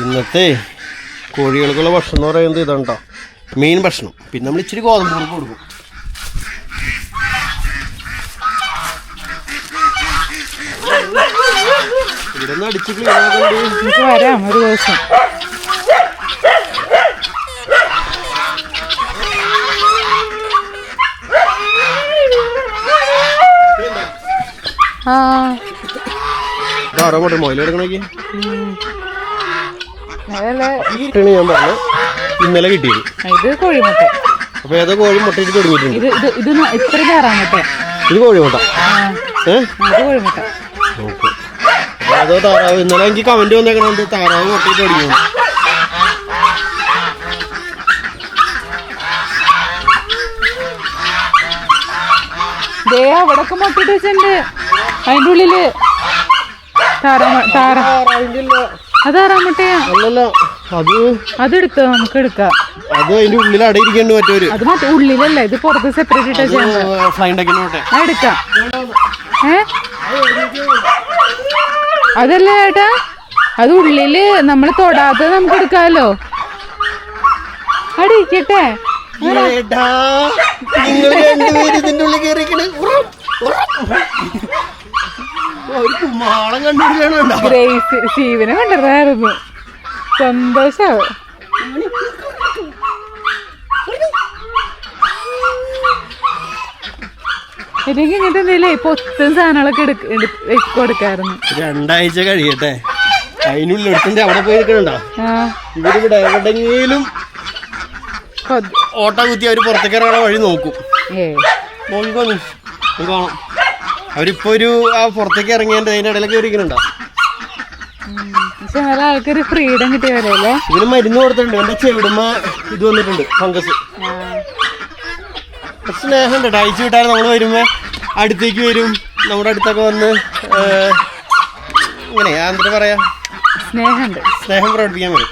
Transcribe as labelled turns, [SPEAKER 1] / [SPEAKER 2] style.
[SPEAKER 1] ഇന്നത്തെ കോഴികൾക്കുള്ള ഭക്ഷണം എന്ന് പറയുന്നത് ഇതാണ്ടോ, മീൻ ഭക്ഷണം. പിന്നെ നമ്മൾ ഇച്ചിരി ഗോതമ്പ് കൊടുക്കും. ഇവിടെ നിന്ന് അടിച്ച് ക്ലീൻ
[SPEAKER 2] വരാം ഒരു ദിവസം.
[SPEAKER 1] ധാരാളം മൊയിലെടുക്കണേക്ക് ഞാൻ പറഞ്ഞു ഇന്നലെ കിട്ടിയത്.
[SPEAKER 2] ഇത് കോഴിമുട്ട.
[SPEAKER 1] അപ്പൊ ഏതോ കോഴി മുട്ടയിട്ട് തുടങ്ങിയിട്ടുണ്ട്.
[SPEAKER 2] ഇത്ര താറാമുട്ട.
[SPEAKER 1] ഇത് കോഴിമുട്ട.
[SPEAKER 2] കോഴിമുട്ട.
[SPEAKER 1] ഓക്കെ. അതോ താറാവ്. ഇന്നലെ എനിക്ക് കമന്റ് വന്നേക്കണുണ്ട് താറാവ് മുട്ടയിട്ട് തുടങ്ങി.
[SPEAKER 2] അവിടൊക്കെ മുട്ടിട്ട് വെച്ചിട്ടുണ്ട്. അതിന്റെ ഉള്ളില് താറാമുട്ടയാ.
[SPEAKER 1] അല്ലല്ലോ,
[SPEAKER 2] അതെടുത്തോ, നമുക്ക് എടുക്കാം.
[SPEAKER 1] അത് അതിന്റെ ഉള്ളിൽ അടയിരിക്കേണ്ടി പറ്റൂര്.
[SPEAKER 2] അത് മറ്റേ ഉള്ളിലല്ല, ഇത് പുറത്ത് സെപ്പറേറ്റ് എടുക്കാം. അതല്ല ചേട്ടാ, അത് ഉള്ളില് നമ്മൾ തൊടാതെ നമുക്ക് എടുക്കാമല്ലോ. അടിക്കട്ടെ. ഗ്രേസ് ശീവനെ കണ്ടിരുന്നായിരുന്നു. സന്തോഷാവും. എനിക്ക് ഇങ്ങനത്തെ എന്തെങ്കിലും പൊത്തും സാധനങ്ങളൊക്കെ കൊടുക്കായിരുന്നു.
[SPEAKER 1] 2 ആഴ്ച കഴിയട്ടെ, അതിനുള്ളിൽ എടുത്തിന്റെ അവിടെ പോയി നിൽക്കണുണ്ടോ. ഇവരിവിടെ എവിടെങ്കിലും ഓട്ട കുത്തി അവര് പുറത്തേക്ക് ഇറങ്ങണ വഴി നോക്കും. നോക്കിക്കോ നീ കാണാം. അവരിപ്പോ ഒരു പുറത്തേക്ക് ഇറങ്ങിയതിന്റെ അതിന്റെ ഇടയിലൊക്കെ ഇരിക്കണുണ്ടോ.
[SPEAKER 2] ആൾക്കൊരു ഫ്രീഡം കിട്ടിയ പോലെയല്ലേ.
[SPEAKER 1] ഇതിന് മരുന്ന് കൊടുത്തിട്ടുണ്ട്. എന്റെ ചെവിടുമ്മ ഇത് വന്നിട്ടുണ്ട്, ഫംഗസ്. സ്നേഹമുണ്ട്. അയച്ചു വിട്ടാൽ നമ്മൾ വരുമ്പോ അടുത്തേക്ക് വരും, നമ്മുടെ അടുത്തൊക്കെ വന്ന് ഇങ്ങനെ എന്താ പറയാ,
[SPEAKER 2] സ്നേഹം പ്രകടിപ്പിക്കാൻ
[SPEAKER 1] വരും.